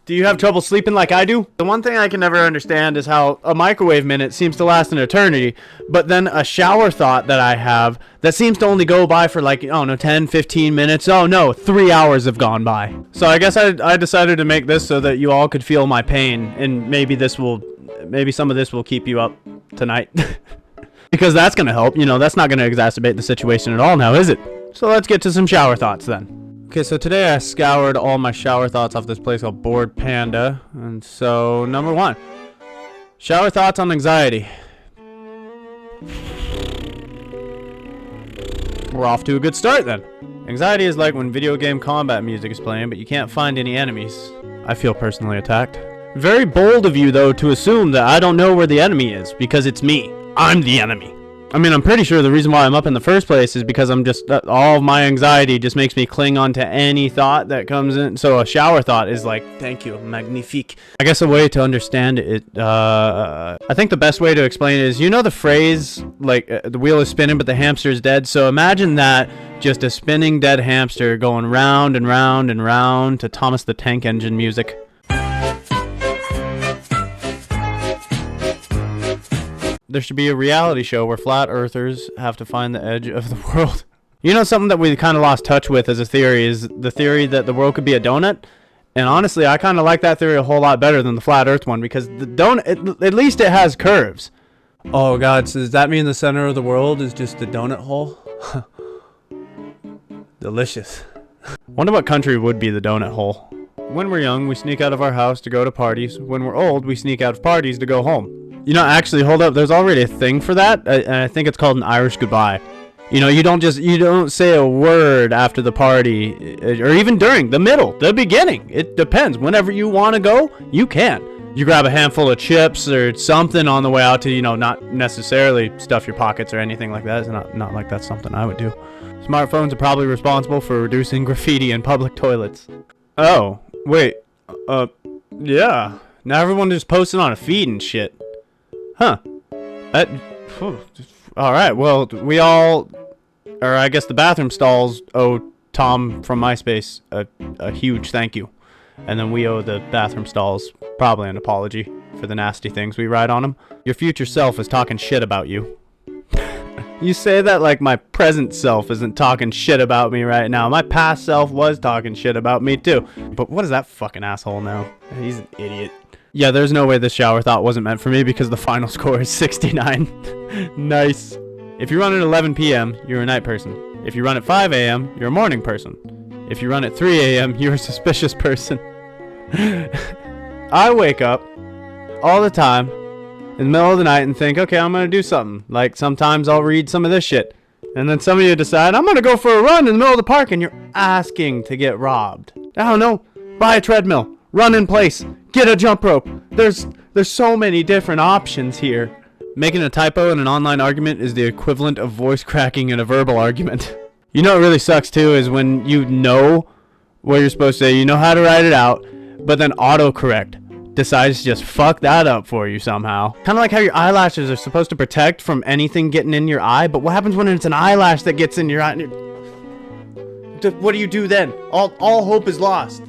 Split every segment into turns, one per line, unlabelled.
Do you have trouble sleeping like I do? The one thing I can never understand is how a microwave minute seems to last an eternity, but then a shower thought that I have that seems to only go by for like, I don't know, 10, 15 minutes. Oh no, 3 hours have gone by. So I guess I decided to make this so that you all could feel my pain, and maybe some of this will keep you up tonight. Because that's going to help. You know, that's not going to exacerbate the situation at all now, is it? So let's get to some shower thoughts then. Okay, so today I scoured all my shower thoughts off this place called Bored Panda. And so, number 1. Shower thoughts on anxiety. We're off to a good start then. Anxiety is like when video game combat music is playing, but you can't find any enemies. I feel personally attacked. Very bold of you, though, to assume that I don't know where the enemy is, because it's me. I'm the enemy. I mean, I'm pretty sure the reason why I'm up in the first place is because I'm just, all of my anxiety just makes me cling on to any thought that comes in. So a shower thought is like, thank you, magnifique. I guess a way to understand it, I think the best way to explain it is, you know the phrase, like, the wheel is spinning but the hamster is dead? So imagine that, just a spinning dead hamster going round and round and round to Thomas the Tank Engine music. There should be a reality show where flat earthers have to find the edge of the world. You know, something that we kind of lost touch with as a theory is the theory that the world could be a donut. And honestly, I kind of like that theory a whole lot better than the flat earth one, because the donut, at least it has curves. Oh God, so does that mean the center of the world is just a donut hole? Delicious. Wonder what country would be the donut hole. When we're young, we sneak out of our house to go to parties. When we're old, we sneak out of parties to go home. You know, actually, hold up. There's already a thing for that, and I think it's called an Irish goodbye. You know, you don't say a word after the party, or even during, the middle, the beginning. It depends. Whenever you want to go, you can. You grab a handful of chips or something on the way out to, you know, not necessarily stuff your pockets or anything like that. It's not like that's something I would do. Smartphones are probably responsible for reducing graffiti in public toilets. Oh, wait. Yeah. Now everyone's just posting on a feed and shit. Huh. Alright, well, we all, or I guess the bathroom stalls owe Tom from MySpace a huge thank you. And then we owe the bathroom stalls probably an apology for the nasty things we write on them. Your future self is talking shit about you. You say that like my present self isn't talking shit about me right now. My past self was talking shit about me too. But what is that fucking asshole now? He's an idiot. Yeah, there's no way this shower thought wasn't meant for me because the final score is 69. Nice. If you run at 11 p.m., you're a night person. If you run at 5 a.m., you're a morning person. If you run at 3 a.m., you're a suspicious person. I wake up all the time in the middle of the night and think, okay, I'm going to do something. Like sometimes I'll read some of this shit. And then some of you decide, I'm going to go for a run in the middle of the park, and you're asking to get robbed. I don't know. Buy a treadmill. Run in place. Get a jump rope. There's so many different options here. Making a typo in an online argument is the equivalent of voice cracking in a verbal argument. You know what really sucks too is when you know what you're supposed to say, you know how to write it out, but then autocorrect decides to just fuck that up for you somehow. Kind of like how your eyelashes are supposed to protect from anything getting in your eye, but what happens when it's an eyelash that gets in your eye? What do you do then? All hope is lost.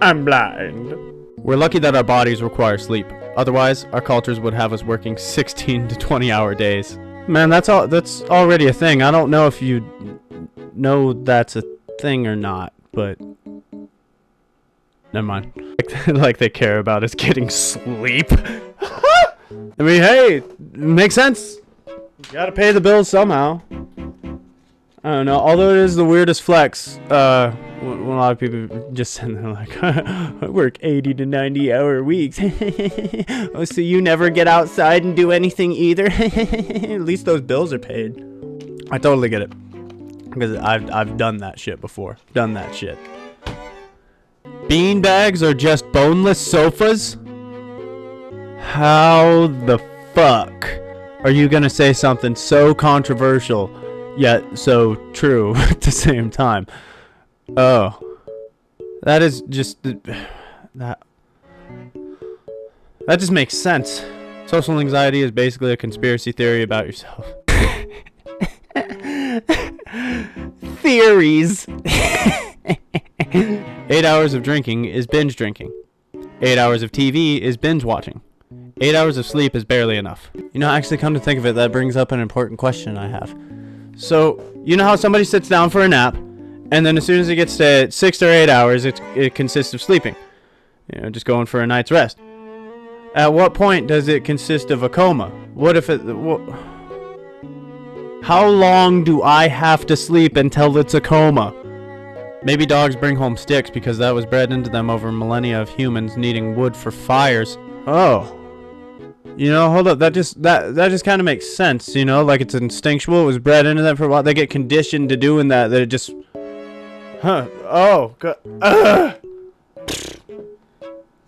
I'm blind. We're lucky that our bodies require sleep. Otherwise, our cultures would have us working 16 to 20-hour days. Man, that's already a thing. I don't know if you know that's a thing or not, but never mind. Like they care about us getting sleep. I mean, hey, it makes sense. You gotta pay the bills somehow. I don't know. Although it is the weirdest flex, when a lot of people just send there like, I work 80 to 90 hour weeks. Oh, so you never get outside and do anything either? At least those bills are paid. I totally get it. Because I've done that shit before. Done that shit. Beanbags are just boneless sofas? How the fuck are you gonna say something so controversial yet so true at the same time? Oh, that is just that just makes sense. Social anxiety is basically a conspiracy theory about yourself. Theories. 8 hours of drinking is binge drinking. 8 hours of TV is binge watching. 8 hours of sleep is barely enough. You know, actually, come to think of it, that brings up an important question I have. So, you know how somebody sits down for a nap, and then as soon as it gets to 6 or 8 hours, it consists of sleeping. You know, just going for a night's rest. At what point does it consist of a coma? What if it... How long do I have to sleep until it's a coma? Maybe dogs bring home sticks because that was bred into them over millennia of humans needing wood for fires. Oh. You know, hold up. That just kind of makes sense, you know? Like it's instinctual. It was bred into them for a while. They get conditioned to doing that. That it just... Huh. Oh.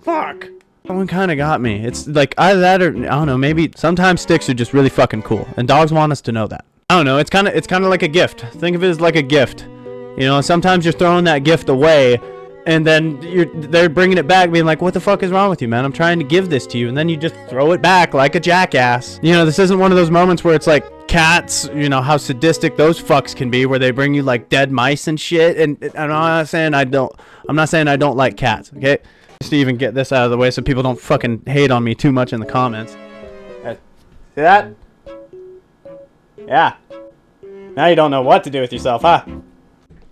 Fuck. That one kind of got me. It's like either that or, I don't know, maybe sometimes sticks are just really fucking cool. And dogs want us to know that. I don't know. It's kind of like a gift. Think of it as like a gift. You know, sometimes you're throwing that gift away, and then they're bringing it back, being like, what the fuck is wrong with you, man? I'm trying to give this to you, and then you just throw it back like a jackass. You know, this isn't one of those moments where it's like cats, you know, how sadistic those fucks can be, where they bring you like dead mice and shit, and I'm not saying I don't like cats, okay? Just to even get this out of the way so people don't fucking hate on me too much in the comments. See that? Yeah. Now you don't know what to do with yourself, huh?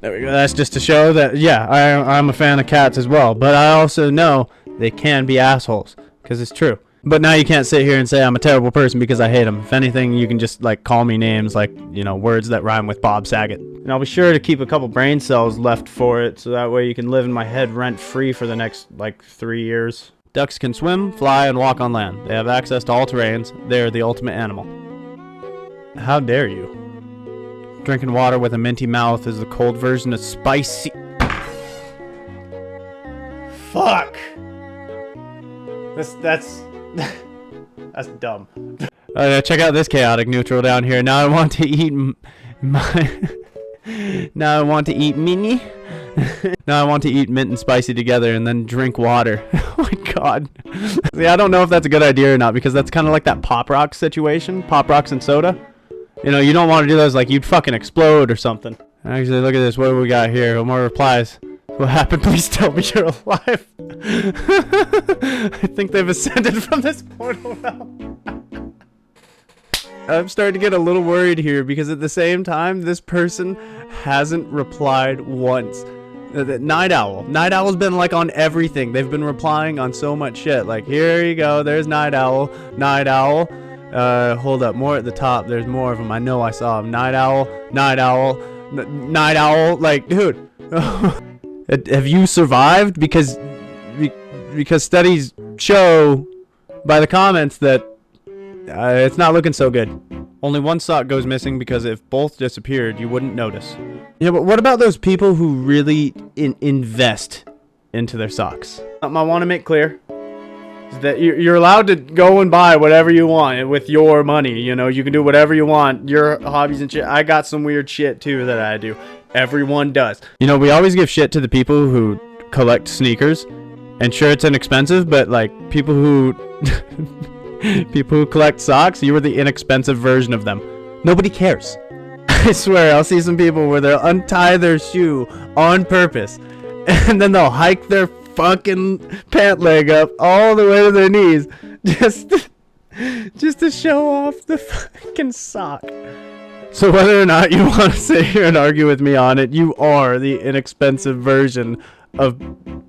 There we go. That's just to show that, yeah, I'm a fan of cats as well. But I also know they can be assholes, because it's true. But now you can't sit here and say I'm a terrible person because I hate them. If anything, you can just, like, call me names, like, you know, words that rhyme with Bob Saget. And I'll be sure to keep a couple brain cells left for it, so that way you can live in my head rent-free for the next, like, 3 years. Ducks can swim, fly, and walk on land. They have access to all terrains. They are the ultimate animal. How dare you? Drinking water with a minty mouth is the cold version of spicy. Fuck. That's dumb. Check out this chaotic neutral down here. Now I want to eat Now I want to eat mini. Now I want to eat mint and spicy together and then drink water. Oh my god. See, I don't know if that's a good idea or not, because that's kind of like that Pop Rocks situation. Pop Rocks and soda. You know, you don't want to do those, like you'd fucking explode or something. Actually, look at this. What do we got here? More replies. What happened? Please tell me you're alive. I think they've ascended from this portal realm. I'm starting to get a little worried here, because at the same time, this person hasn't replied once. Night Owl. Night Owl's been like on everything. They've been replying on so much shit. Like, here you go. There's Night Owl. Night Owl. Hold up, more at the top. There's more of them. I know I saw them. Night Owl, Night Owl, Night Owl. Like, dude, have you survived? Because studies show by the comments that it's not looking so good. Only one sock goes missing, because if both disappeared, you wouldn't notice. Yeah, but what about those people who really invest into their socks? Something I want to make clear. That you're allowed to go and buy whatever you want with your money. You know, you can do whatever you want, your hobbies and shit. I got some weird shit too that I do. Everyone does. You know, we always give shit to the people who collect sneakers, and sure, it's inexpensive, but like people who collect socks, you are the inexpensive version of them. Nobody cares. I swear, I'll see some people where they'll untie their shoe on purpose, and then they'll hike their fucking pant leg up all the way to their knees just to show off the fucking sock. So whether or not you want to sit here and argue with me on it, you are the inexpensive version of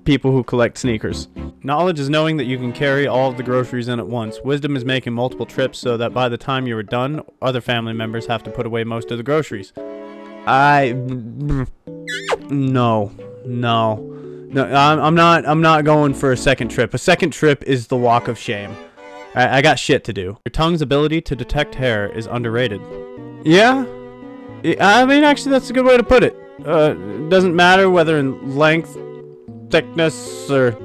people who collect sneakers. Knowledge is knowing that you can carry all of the groceries in at once. Wisdom is making multiple trips so that by the time you are done, other family members have to put away most of the groceries. No, I'm not going for a second trip. A second trip is the walk of shame. I got shit to do. Your tongue's ability to detect hair is underrated. Yeah? I mean, actually, that's a good way to put it. It doesn't matter whether in length, thickness, or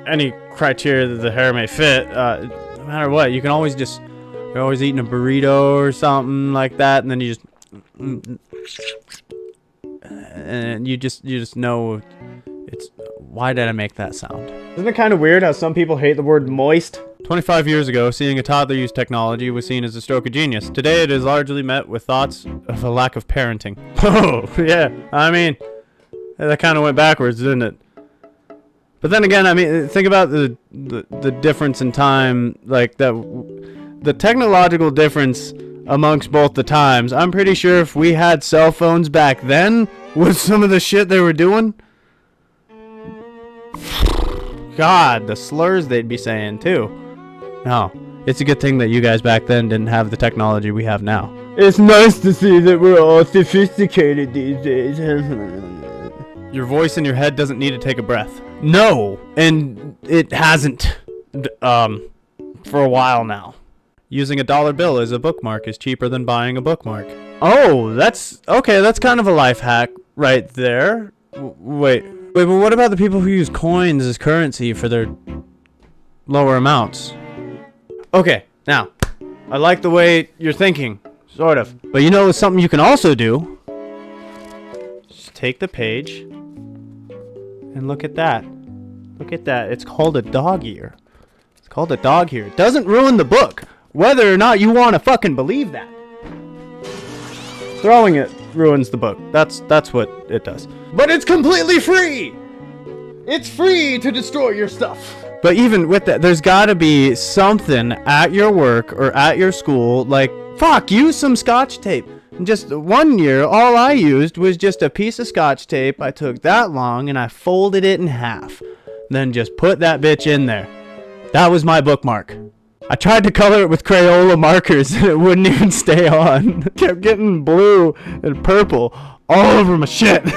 any criteria that the hair may fit. No matter what, you can always just... You're always eating a burrito or something like that, and then you just... And you just know... It's... Why did I make that sound? Isn't it kind of weird how some people hate the word moist? 25 years ago, seeing a toddler use technology was seen as a stroke of genius. Today, it is largely met with thoughts of a lack of parenting. Oh, yeah. I mean, that kind of went backwards, didn't it? But then again, I mean, think about the difference in time, like the technological difference amongst both the times. I'm pretty sure if we had cell phones back then, with some of the shit they were doing, God, the slurs they'd be saying too. No, it's a good thing that you guys back then didn't have the technology we have now. It's nice to see that we're all sophisticated these days. Your voice in your head doesn't need to take a breath. No, and it hasn't for a while now. Using a dollar bill as a bookmark is cheaper than buying a bookmark. Oh, that's okay. That's kind of a life hack right there. Wait, but what about the people who use coins as currency for their lower amounts? Okay, now, I like the way you're thinking, sort of. But you know something you can also do? Just take the page and look at that. Look at that. It's called a dog ear. It's called a dog ear. It doesn't ruin the book, whether or not you want to fucking believe that. Throwing it ruins the book. That's what it does. But it's completely free! It's free to destroy your stuff. But even with that, there's gotta be something at your work or at your school, like, fuck, use some scotch tape. Just 1 year, all I used was just a piece of scotch tape. I took that long and I folded it in half. Then just put that bitch in there. That was my bookmark. I tried to color it with Crayola markers and it wouldn't even stay on. Kept getting blue and purple all over my shit.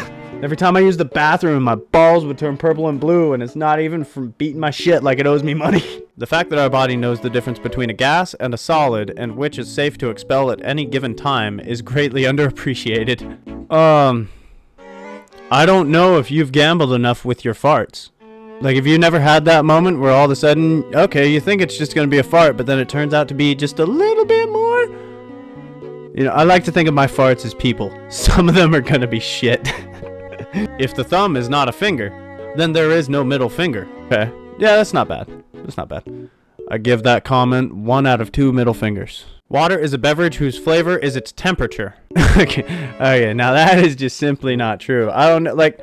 Every time I used the bathroom, my balls would turn purple and blue, and it's not even from beating my shit like it owes me money. The fact that our body knows the difference between a gas and a solid, and which is safe to expel at any given time, is greatly underappreciated. I don't know if you've gambled enough with your farts. Like, if you never had that moment where all of a sudden, okay, you think it's just gonna be a fart, but then it turns out to be just a little bit more? You know, I like to think of my farts as people. Some of them are gonna be shit. If the thumb is not a finger, then there is no middle finger. Okay. Yeah, that's not bad. That's not bad. I give that comment 1 out of 2 middle fingers. Water is a beverage whose flavor is its temperature. Okay, now that is just simply not true. I don't know, like,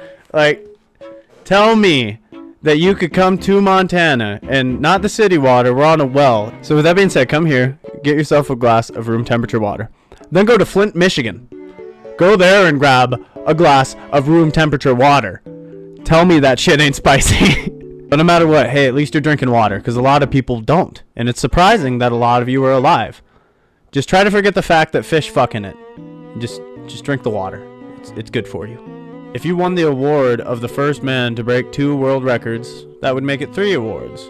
tell me that you could come to Montana and not the city water, we're on a well. So with that being said, come here, get yourself a glass of room temperature water. Then go to Flint, Michigan. Go there and grab a glass of room temperature water. Tell me that shit ain't spicy. But no matter what, hey, at least you're drinking water, because a lot of people don't. And it's surprising that a lot of you are alive. Just try to forget the fact that fish fuck in it. Just drink the water. It's good for you. If you won the award of the first man to break 2 world records, that would make it 3 awards.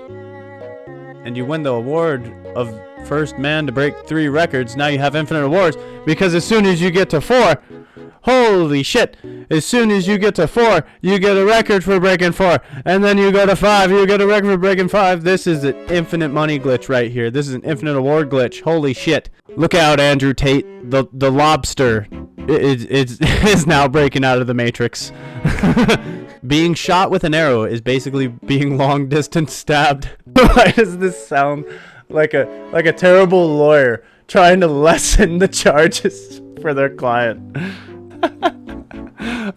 And you win the award of first man to break 3 records, now you have infinite awards, because as soon as you get to 4, holy shit, as soon as you get to 4, you get a record for breaking 4, and then you go to 5, you get a record for breaking 5. This is an infinite money glitch right here. This is an infinite award glitch. Holy shit. Look out, Andrew Tate. The lobster is now breaking out of the Matrix. Being shot with an arrow is basically being long distance stabbed. Why does this sound like a terrible lawyer trying to lessen the charges for their client?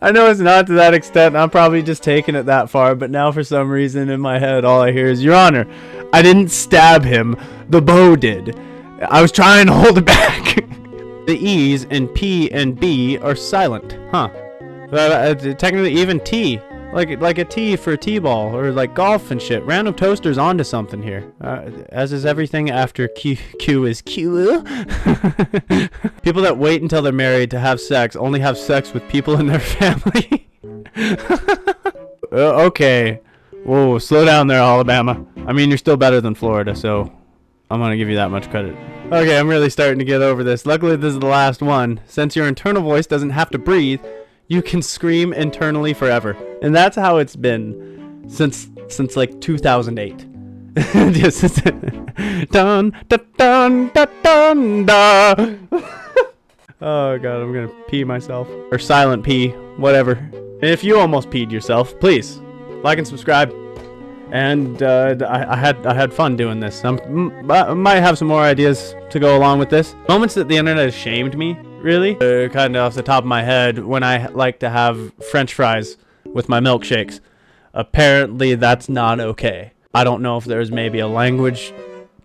I know it's not to that extent. I'm probably just taking it that far, but now for some reason in my head all I hear is, Your Honor, I didn't stab him. The bow did. I was trying to hold it back. The E's in P and B are silent. Huh. Technically even T. Like a T for T-ball, or like golf and shit. Random toaster's onto something here. As is everything after Q is Q. People that wait until they're married to have sex only have sex with people in their family. Okay. Whoa, slow down there, Alabama. I mean, you're still better than Florida, so I'm gonna give you that much credit. Okay, I'm really starting to get over this. Luckily, this is the last one. Since your internal voice doesn't have to breathe, you can scream internally forever. And that's how it's been since like 2008. Just dun dun dun dun dun dun. Oh god, I'm gonna pee myself. Or silent pee, whatever. And if you almost peed yourself, please like and subscribe. And I had fun doing this. I might have some more ideas to go along with this. Moments that the internet has shamed me, really. Kind of off the top of my head, when I like to have French fries with my milkshakes. Apparently that's not okay. I don't know if there's maybe a language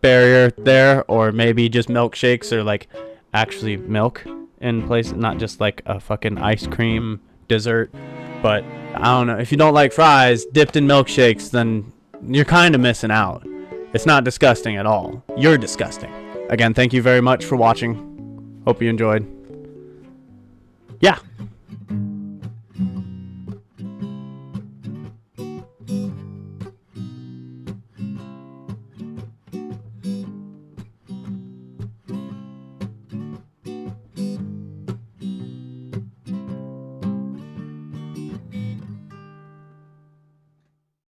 barrier there, or maybe just milkshakes are like actually milk in place, not just like a fucking ice cream dessert. But I don't know, if you don't like fries dipped in milkshakes, then you're kind of missing out. It's not disgusting at all. You're disgusting. Again, thank you very much for watching. Hope you enjoyed. Yeah.